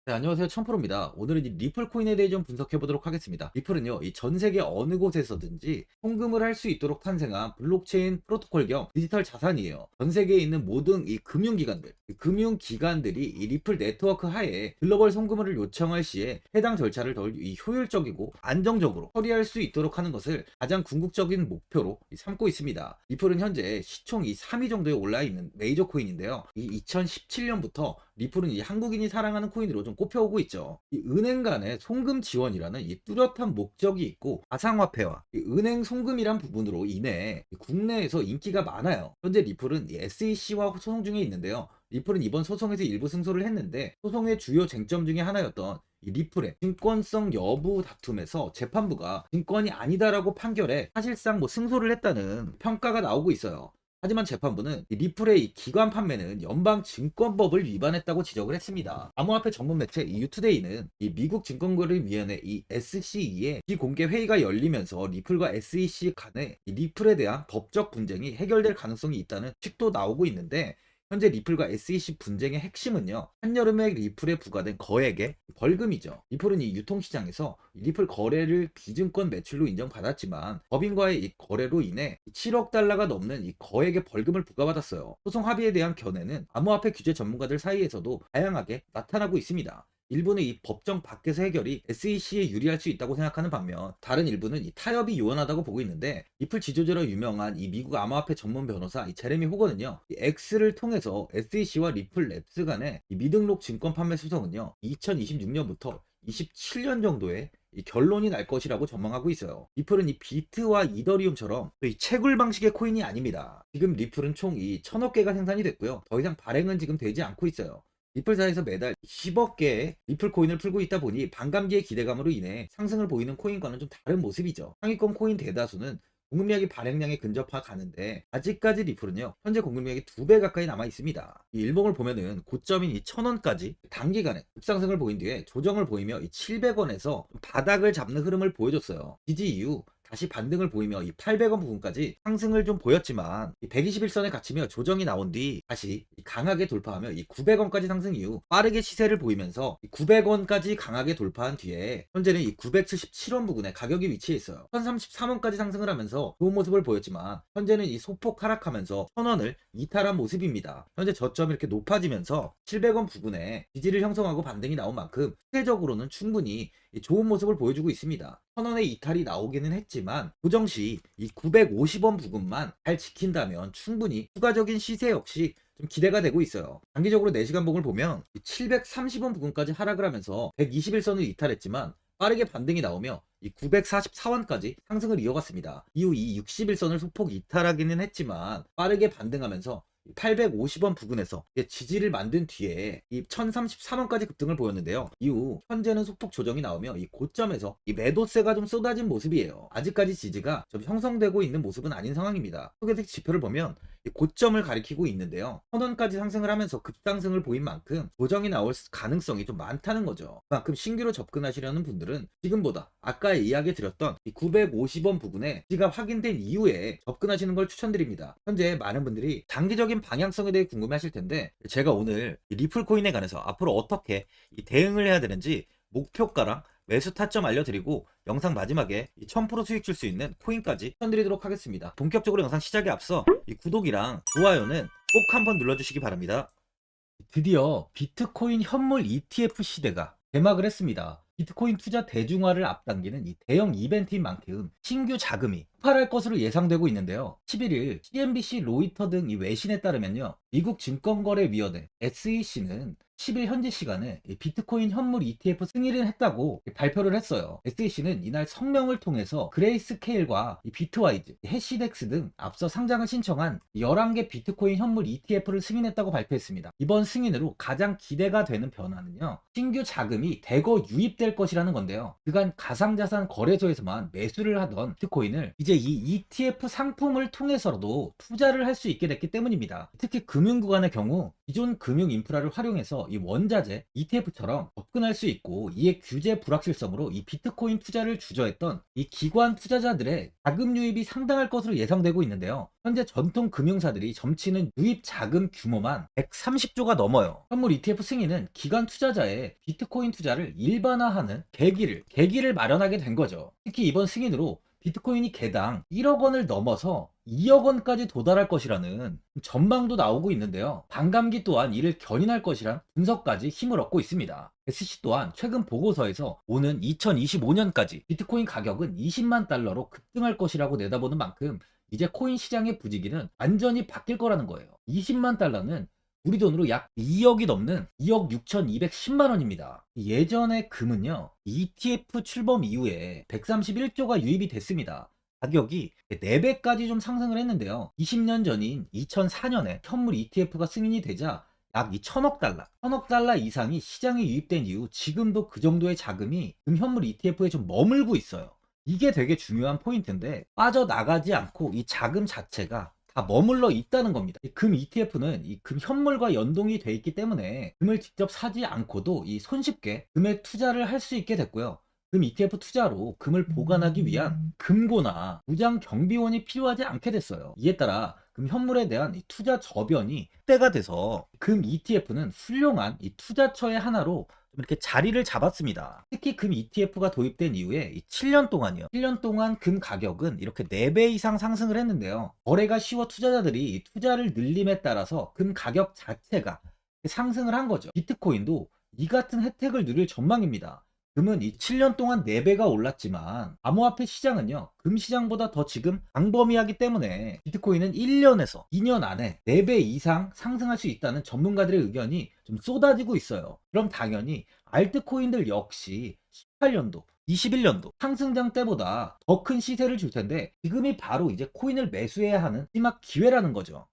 네, 안녕하세요. 천프로입니다. 오늘은 이 리플 코인에 대해 좀 분석해 보도록 하겠습니다. 리플은요, 이 전 세계 어느 곳에서든지 송금을 할 수 있도록 탄생한 블록체인 프로토콜 겸 디지털 자산이에요. 전 세계에 있는 모든 이 금융기관들, 이 금융기관들이 이 리플 네트워크 하에 글로벌 송금을 요청할 시에 해당 절차를 더 효율적이고 안정적으로 처리할 수 있도록 하는 것을 가장 궁극적인 목표로 삼고 있습니다. 리플은 현재 시총 3위 정도에 올라 있는 메이저 코인인데요. 이 2017년부터 리플은 이 한국인이 사랑하는 코인으로 좀 꼽혀오고 있죠. 이 은행 간의 송금 지원이라는 이 뚜렷한 목적이 있고 가상화폐와 이 은행 송금이란 부분으로 인해 국내에서 인기가 많아요. 현재 리플은 이 SEC와 소송 중에 있는데요. 리플은 이번 소송에서 일부 승소를 했는데 소송의 주요 쟁점 중에 하나였던 이 리플의 증권성 여부 다툼에서 재판부가 증권이 아니다라고 판결해 사실상 승소를 했다는 평가가 나오고 있어요. 하지만 재판부는 이 리플의 이 기관 판매는 연방증권법을 위반했다고 지적을 했습니다. 암호화폐 전문 매체 이 유투데이는 이 미국 증권거래위원회 이 SCE의 비공개 회의가 열리면서 리플과 SEC 간의 이 리플에 대한 법적 분쟁이 해결될 가능성이 있다는 식도 나오고 있는데, 현재 리플과 SEC 분쟁의 핵심은요, 한여름에 리플에 부과된 거액의 벌금이죠. 리플은 이 유통시장에서 리플 거래를 비증권 매출로 인정받았지만 법인과의 이 거래로 인해 7억 달러가 넘는 이 거액의 벌금을 부과받았어요. 소송 합의에 대한 견해는 암호화폐 규제 전문가들 사이에서도 다양하게 나타나고 있습니다. 일부는 이 법정 밖에서 해결이 SEC에 유리할 수 있다고 생각하는 반면, 다른 일부는 이 타협이 요원하다고 보고 있는데, 리플 지도자로 유명한 이 미국 암호화폐 전문 변호사 이 제레미 호거는요, 이 X를 통해서 SEC와 리플 랩스 간의 이 미등록 증권 판매 소송은요, 2026년부터 27년 정도의 이 결론이 날 것이라고 전망하고 있어요. 리플은 이 비트와 이더리움처럼 이 채굴 방식의 코인이 아닙니다. 지금 리플은 총 이 1000억 개가 생산이 됐고요. 더 이상 발행은 지금 되지 않고 있어요. 리플사에서 매달 10억 개의 리플 코인을 풀고 있다 보니 반감기의 기대감으로 인해 상승을 보이는 코인과는 좀 다른 모습이죠. 상위권 코인 대다수는 공급량이 발행량에 근접해 가는데, 아직까지 리플은요, 현재 공급량이 2배 가까이 남아 있습니다. 이 일봉을 보면은 고점인 이 1000원까지 단기간에 급상승을 보인 뒤에 조정을 보이며 이 700원에서 바닥을 잡는 흐름을 보여줬어요. 지지 이후 다시 반등을 보이며 이 800원 부분까지 상승을 좀 보였지만, 이 121선에 갇히며 조정이 나온 뒤 다시 강하게 돌파하며 이 900원까지 상승 이후 빠르게 시세를 보이면서 이 900원까지 강하게 돌파한 뒤에 현재는 이 977원 부근에 가격이 위치해 있어요. 1033원까지 상승을 하면서 좋은 모습을 보였지만, 현재는 이 소폭 하락하면서 1000원을 이탈한 모습입니다. 현재 저점이 이렇게 높아지면서 700원 부근에 지지를 형성하고 반등이 나온 만큼 시세적으로는 충분히 좋은 모습을 보여주고 있습니다. 1000원의 이탈이 나오기는 했지만 고정 시 이 950원 부근만 잘 지킨다면 충분히 추가적인 시세 역시 좀 기대가 되고 있어요. 단기적으로 4시간 봉을 보면 730원 부근까지 하락을 하면서 121선을 이탈했지만 빠르게 반등이 나오며 이 944원까지 상승을 이어갔습니다. 이후 이 61선을 소폭 이탈하기는 했지만 빠르게 반등하면서 850원 부근에서 지지를 만든 뒤에 이 1033원까지 급등을 보였는데요. 이후 현재는 소폭 조정이 나오며 이 고점에서 이 매도세가 좀 쏟아진 모습이에요. 아직까지 지지가 좀 형성되고 있는 모습은 아닌 상황입니다. 소개팅 지표를 보면 이 고점을 가리키고 있는데요. 1000원까지 상승을 하면서 급상승을 보인 만큼 조정이 나올 가능성이 좀 많다는 거죠. 그만큼 신규로 접근하시려는 분들은 지금보다 아까 이야기 드렸던 이 950원 부근에 지지가 확인된 이후에 접근하시는 걸 추천드립니다. 현재 많은 분들이 장기적인 방향성에 대해 궁금해하실 텐데, 제가 오늘 이 리플 코인에 관해서 앞으로 어떻게 대응을 해야 되는지 목표가랑 매수 타점 알려드리고, 영상 마지막에 1000% 수익 줄 수 있는 코인까지 추천드리도록 하겠습니다. 본격적으로 영상 시작에 앞서 이 구독이랑 좋아요는 꼭 한번 눌러주시기 바랍니다. 드디어 비트코인 현물 ETF 시대가 개막을 했습니다. 비트코인 투자 대중화를 앞당기는 이 대형 이벤트인 만큼 신규 자금이 폭발할 것으로 예상되고 있는데요. 11일 CNBC, 로이터 등 이 외신에 따르면요, 미국 증권거래위원회 SEC는 10일 현지 시간에 비트코인 현물 ETF 승인을 했다고 발표를 했어요. SEC는 이날 성명을 통해서 그레이스케일과 비트와이즈, 해시덱스 등 앞서 상장을 신청한 11개 비트코인 현물 ETF를 승인했다고 발표했습니다. 이번 승인으로 가장 기대가 되는 변화는요, 신규 자금이 대거 유입될 것이라는 건데요. 그간 가상자산 거래소에서만 매수를 하던 비트코인을 이제 이 ETF 상품을 통해서도 투자를 할 수 있게 됐기 때문입니다. 특히 금융구간의 경우 기존 금융 인프라를 활용해서 이 원자재 ETF처럼 접근할 수 있고, 이에 규제 불확실성으로 이 비트코인 투자를 주저했던 이 기관 투자자들의 자금 유입이 상당할 것으로 예상되고 있는데요. 현재 전통 금융사들이 점치는 유입 자금 규모만 130조가 넘어요. 현물 ETF 승인은 기관 투자자의 비트코인 투자를 일반화하는 계기를 마련하게 된 거죠. 특히 이번 승인으로 비트코인이 개당 1억 원을 넘어서 2억 원까지 도달할 것이라는 전망도 나오고 있는데요. 반감기 또한 이를 견인할 것이란 분석까지 힘을 얻고 있습니다. SC 또한 최근 보고서에서 오는 2025년까지 비트코인 가격은 20만 달러로 급등할 것이라고 내다보는 만큼 이제 코인 시장의 부지기는 완전히 바뀔 거라는 거예요. 20만 달러는 우리 돈으로 약 2억이 넘는 2억 6,210만 원입니다. 예전에 금은요, ETF 출범 이후에 131조가 유입이 됐습니다. 가격이 4배까지 좀 상승을 했는데요. 20년 전인 2004년에 현물 ETF가 승인이 되자 약 1,000억 달러 이상이 시장에 유입된 이후 지금도 그 정도의 자금이 현물 ETF에 좀 머물고 있어요. 이게 되게 중요한 포인트인데, 빠져나가지 않고 이 자금 자체가 다 머물러 있다는 겁니다. 이 금 ETF는 이 금 현물과 연동이 돼 있기 때문에 금을 직접 사지 않고도 이 손쉽게 금에 투자를 할 수 있게 됐고요. 금 ETF 투자로 금을 보관하기 위한 금고나 무장 경비원이 필요하지 않게 됐어요. 이에 따라 금 현물에 대한 이 투자 저변이 확대가 돼서 금 ETF는 훌륭한 이 투자처의 하나로 이렇게 자리를 잡았습니다. 특히 금 ETF가 도입된 이후에 7년 동안이요. 7년 동안 금 가격은 이렇게 4배 이상 상승을 했는데요. 거래가 쉬워 투자자들이 투자를 늘림에 따라서 금 가격 자체가 상승을 한 거죠. 비트코인도 이 같은 혜택을 누릴 전망입니다. 금은 이 7년 동안 4배가 올랐지만 암호화폐 시장은요, 금 시장보다 더 지금 광범위하기 때문에 비트코인은 1년에서 2년 안에 4배 이상 상승할 수 있다는 전문가들의 의견이 좀 쏟아지고 있어요. 그럼 당연히 알트코인들 역시 18년도 21년도 상승장 때보다 더 큰 시세를 줄 텐데, 지금이 바로 이제 코인을 매수해야 하는 마지막 기회라는 거죠.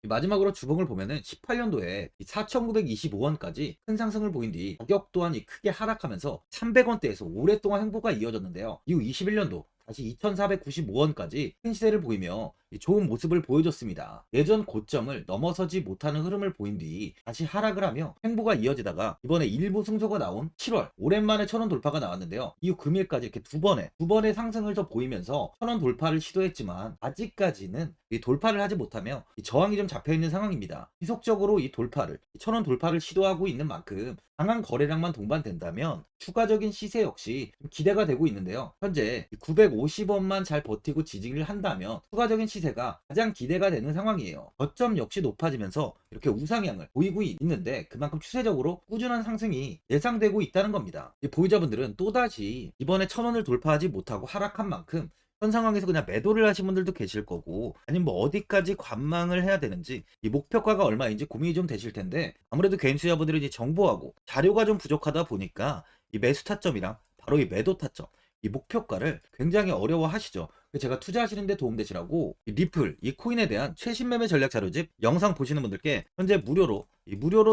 마지막으로 주봉을 보면은 18년도에 4,925원까지 큰 상승을 보인 뒤 가격 또한 크게 하락하면서 300원대에서 오랫동안 횡보가 이어졌는데요. 이후 21년도 다시 2,495원까지 큰 시세를 보이며 좋은 모습을 보여줬습니다. 예전 고점을 넘어서지 못하는 흐름을 보인 뒤 다시 하락을 하며 횡보가 이어지다가 이번에 일부 승소가 나온 7월 오랜만에 1,000원 돌파가 나왔는데요. 이후 금일까지 이렇게 두 번의 상승을 더 보이면서 1,000원 돌파를 시도했지만 아직까지는 이 돌파를 하지 못하며 이 저항이 좀 잡혀 있는 상황입니다. 지속적으로 이 1,000원 돌파를 시도하고 있는 만큼 강한 거래량만 동반된다면 추가적인 시세 역시 기대가 되고 있는데요. 현재 950원만 잘 버티고 지지를 한다면 추가적인 시세가 가장 기대가 되는 상황이에요. 저점 역시 높아지면서 이렇게 우상향을 보이고 있는데, 그만큼 추세적으로 꾸준한 상승이 예상되고 있다는 겁니다. 이 보유자분들은 또다시 이번에 1,000원을 돌파하지 못하고 하락한 만큼 현 상황에서 그냥 매도를 하신 분들도 계실 거고, 아니면 뭐 어디까지 관망을 해야 되는지, 이 목표가가 얼마인지 고민이 좀 되실 텐데, 아무래도 개인 투자분들은 이제 정보하고 자료가 좀 부족하다 보니까 이 매수 타점이랑 바로 이 매도 타점, 이 목표가를 굉장히 어려워하시죠. 제가 투자하시는 데 도움되시라고 이 리플, 이 코인에 대한 최신 매매 전략 자료집 영상 보시는 분들께 현재 무료로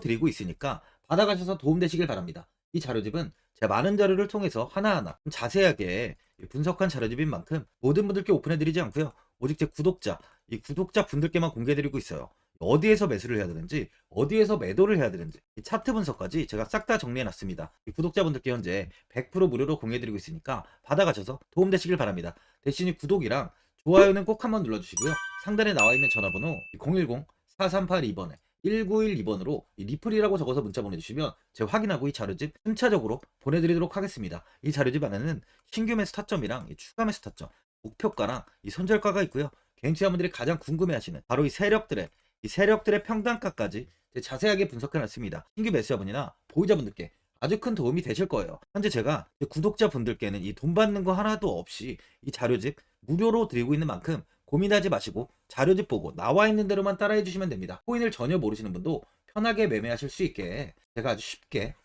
드리고 있으니까 받아가셔서 도움되시길 바랍니다. 이 자료집은 제가 많은 자료를 통해서 하나하나 자세하게 분석한 자료집인 만큼 모든 분들께 오픈해드리지 않고요. 오직 제 이 구독자 분들께만 공개해드리고 있어요. 어디에서 매수를 해야 되는지, 어디에서 매도를 해야 되는지, 이 차트 분석까지 제가 싹 다 정리해놨습니다. 이 구독자분들께 현재 100% 무료로 공개해드리고 있으니까 받아가셔서 도움되시길 바랍니다. 대신 이 구독이랑 좋아요는 꼭 한번 눌러주시고요. 상단에 나와있는 전화번호 010-4382번에 1912번으로 리플이라고 적어서 문자 보내주시면 제가 확인하고 이 자료집 순차적으로 보내드리도록 하겠습니다. 이 자료집 안에는 신규 매수 타점이랑 이 추가 매수 타점, 목표가랑 이 손절가가 있고요. 개인 투자분들이 가장 궁금해하시는 바로 이 세력들의 평단가까지 자세하게 분석해놨습니다. 신규 매수자분이나 보유자분들께 아주 큰 도움이 되실 거예요. 현재 제가 구독자분들께는 이 돈 받는 거 하나도 없이 이 자료집 무료로 드리고 있는 만큼 고민하지 마시고 자료집 보고 나와 있는 대로만 따라해 주시면 됩니다. 코인을 전혀 모르시는 분도 편하게 매매하실 수 있게 제가 아주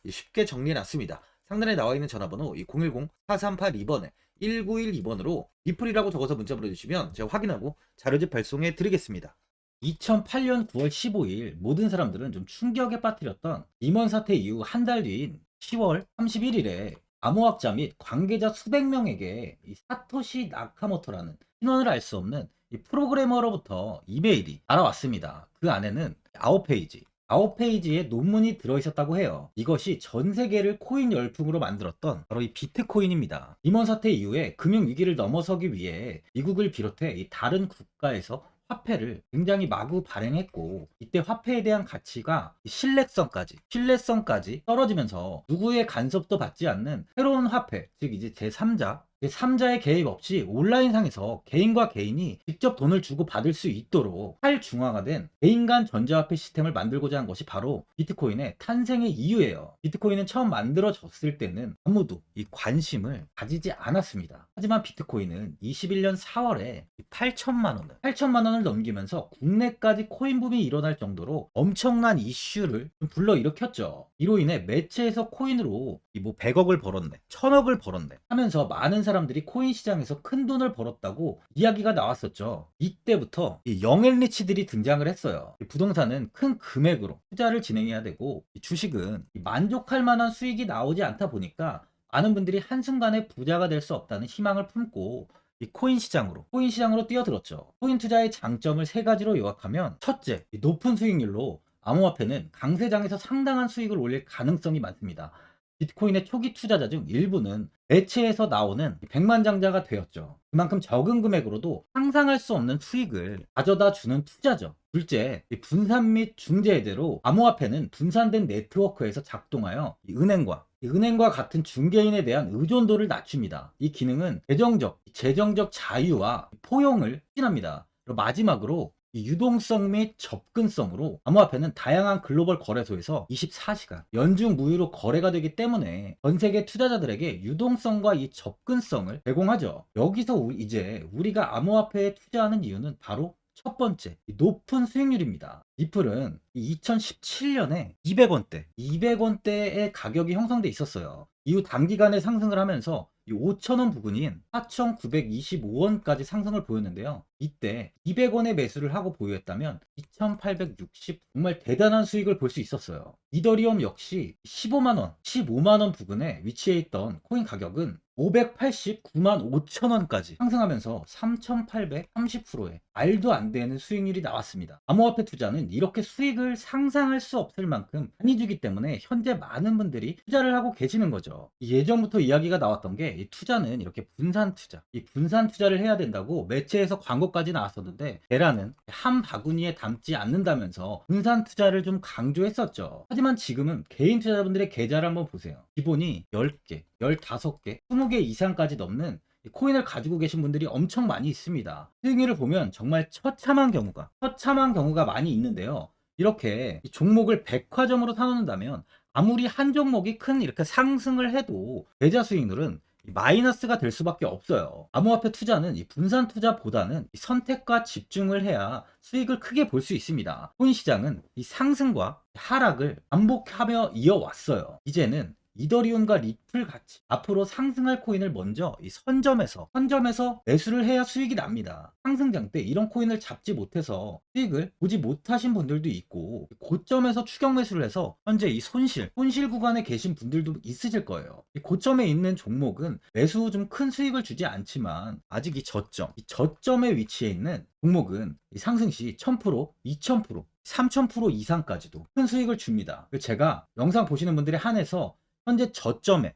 쉽게 정리해 놨습니다. 상단에 나와 있는 전화번호 010-4382번에 1912번으로 리플이라고 적어서 문자 보내주시면 제가 확인하고 자료집 발송해 드리겠습니다. 2008년 9월 15일 모든 사람들은 좀 충격에 빠뜨렸던 리먼 사태 이후 한 달 뒤인 10월 31일에 암호학자 및 관계자 수백 명에게 이 사토시 나카모토라는 신원을 알 수 없는 이 프로그래머로부터 이메일이 알아왔습니다. 그 안에는 9페이지 4페이지에 논문이 들어있었다고 해요. 이것이 전 세계를 코인 열풍으로 만들었던 바로 이 비트코인입니다. 이먼 사태 이후에 금융위기를 넘어서기 위해 미국을 비롯해 이 다른 국가에서 화폐를 굉장히 마구 발행했고, 이때 화폐에 대한 가치가 신뢰성까지 떨어지면서 누구의 간섭도 받지 않는 새로운 화폐, 즉 이제 제3자의 개입 없이 온라인상에서 개인과 개인이 직접 돈을 주고 받을 수 있도록 탈중앙화된 개인 간 전자화폐 시스템을 만들고자 한 것이 바로 비트코인의 탄생의 이유예요. 비트코인은 처음 만들어졌을 때는 아무도 이 관심을 가지지 않았습니다. 하지만 비트코인은 21년 4월에 8천만 원을 넘기면서 국내까지 코인 붐이 일어날 정도로 엄청난 이슈를 불러일으켰죠. 이로 인해 매체에서 코인으로 뭐 100억을 벌었네, 1000억을 벌었네 하면서 많은 사람들이 코인 시장에서 큰 돈을 벌었다고 이야기가 나왔었죠. 이때부터 이 영앤리치들이 등장을 했어요. 부동산은 큰 금액으로 투자를 진행해야 되고, 주식은 만족할 만한 수익이 나오지 않다 보니까 많은 분들이 한순간에 부자가 될 수 없다는 희망을 품고 이 코인 시장으로 뛰어들었죠. 코인 투자의 장점을 세 가지로 요약하면, 첫째, 높은 수익률로 암호화폐는 강세장에서 상당한 수익을 올릴 가능성이 많습니다. 비트코인의 초기 투자자 중 일부는 매체에서 나오는 백만장자가 되었죠. 그만큼 적은 금액으로도 상상할 수 없는 수익을 가져다 주는 투자죠. 둘째, 분산 및 중재 해제로 암호화폐는 분산된 네트워크에서 작동하여 은행과 같은 중개인에 대한 의존도를 낮춥니다. 이 기능은 재정적 자유와 포용을 추진합니다. 마지막으로 이 유동성 및 접근성으로 암호화폐는 다양한 글로벌 거래소에서 24시간 연중 무휴로 거래가 되기 때문에 전 세계 투자자들에게 유동성과 이 접근성을 제공하죠. 여기서 이제 우리가 암호화폐에 투자하는 이유는 바로 첫 번째, 높은 수익률입니다. 리플은 2017년에 200원대의 가격이 형성돼 있었어요. 이후 단기간에 상승을 하면서 5,000원 부근인 4,925원까지 상승을 보였는데요. 이때 200원에 매수를 하고 보유했다면 2,860, 정말 대단한 수익을 볼 수 있었어요. 이더리움 역시 15만원 부근에 위치해 있던 코인 가격은 589만 5천원까지 상승하면서 3,830%의 말도 안 되는 수익률이 나왔습니다. 암호화폐 투자는 이렇게 수익을 상상할 수 없을 만큼 많이 주기 때문에 현재 많은 분들이 투자를 하고 계시는 거죠. 예전부터 이야기가 나왔던 게 이 투자는 이렇게 분산 투자를 해야 된다고 매체에서 광고까지 나왔었는데, 테라는 한 바구니에 담지 않는다면서 분산 투자를 좀 강조했었죠. 하지만 지금은 개인 투자자분들의 계좌를 한번 보세요. 기본이 10개, 15개, 20개 이상까지 넘는 코인을 가지고 계신 분들이 엄청 많이 있습니다. 수익률을 보면 정말 처참한 경우가 많이 있는데요. 이렇게 이 종목을 백화점으로 사놓는다면 아무리 한 종목이 큰 이렇게 상승을 해도 계좌 수익률은 마이너스가 될 수밖에 없어요. 암호화폐 투자는 이 분산 투자보다는 이 선택과 집중을 해야 수익을 크게 볼 수 있습니다. 코인 시장은 이 상승과 하락을 반복하며 이어왔어요. 이제는 이더리움과 리플 같이 앞으로 상승할 코인을 먼저 이 선점에서 매수를 해야 수익이 납니다. 상승장 때 이런 코인을 잡지 못해서 수익을 보지 못하신 분들도 있고, 고점에서 추격 매수를 해서 현재 이 손실 구간에 계신 분들도 있으실 거예요. 이 고점에 있는 종목은 매수 후 좀 큰 수익을 주지 않지만, 아직 이 저점에 위치해 있는 종목은 이 상승 시 1000%, 2000%, 3000% 이상까지도 큰 수익을 줍니다. 제가 영상 보시는 분들에 한해서 현재 저점에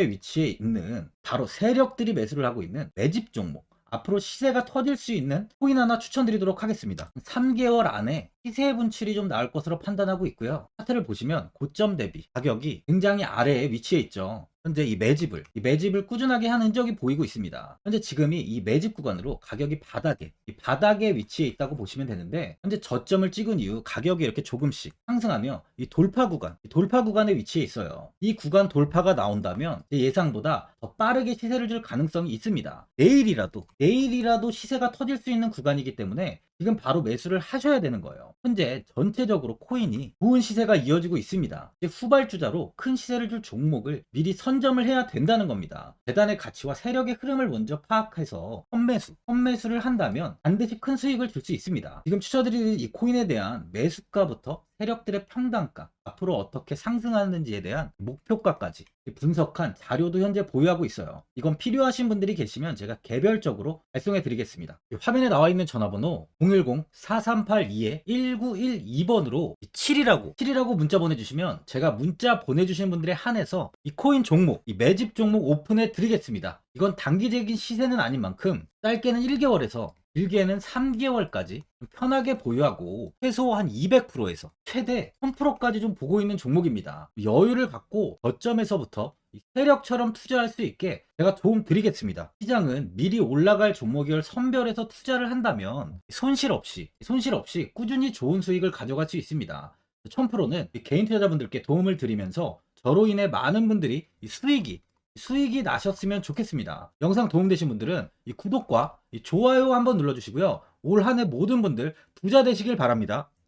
위치해 있는 바로 세력들이 매수를 하고 있는 매집 종목, 앞으로 시세가 터질 수 있는 코인 하나 추천드리도록 하겠습니다. 3개월 안에 시세 분출이 좀 나올 것으로 판단하고 있고요. 차트를 보시면 고점 대비 가격이 굉장히 아래에 위치해 있죠. 현재 이 매집을 꾸준하게 한 흔적이 보이고 있습니다. 현재 지금이 이 매집 구간으로 가격이 바닥에 위치해 있다고 보시면 되는데, 현재 저점을 찍은 이후 가격이 이렇게 조금씩 상승하며 이 돌파 구간에 위치해 있어요. 이 구간 돌파가 나온다면 예상보다 더 빠르게 시세를 줄 가능성이 있습니다. 내일이라도 시세가 터질 수 있는 구간이기 때문에 지금 바로 매수를 하셔야 되는 거예요. 현재 전체적으로 코인이 좋은 시세가 이어지고 있습니다. 후발주자로 큰 시세를 줄 종목을 미리 선점을 해야 된다는 겁니다. 재단의 가치와 세력의 흐름을 먼저 파악해서 선매수를 한다면 반드시 큰 수익을 줄 수 있습니다. 지금 추천드리는 이 코인에 대한 매수가부터 세력들의 평단가, 앞으로 어떻게 상승하는지에 대한 목표가까지 분석한 자료도 현재 보유하고 있어요. 이건 필요하신 분들이 계시면 제가 개별적으로 발송해 드리겠습니다. 화면에 나와 있는 전화번호 010-4382-1912번으로 7이라고 문자 보내주시면 제가 문자 보내주신 분들에 한해서 이 코인 종목, 이 매집 종목 오픈해 드리겠습니다. 이건 단기적인 시세는 아닌 만큼 짧게는 1개월에서 길게는 3개월까지 편하게 보유하고 최소 한 200%에서 최대 1000%까지 좀 보고 있는 종목입니다. 여유를 갖고 저점에서부터 세력처럼 투자할 수 있게 제가 도움 드리겠습니다. 시장은 미리 올라갈 종목을 선별해서 투자를 한다면 손실 없이 꾸준히 좋은 수익을 가져갈 수 있습니다. 1000%는 개인 투자자분들께 도움을 드리면서 저로 인해 많은 분들이 수익이 나셨으면 좋겠습니다. 영상 도움되신 분들은 이 구독과 이 좋아요 한번 눌러주시고요. 올 한 해 모든 분들 부자 되시길 바랍니다.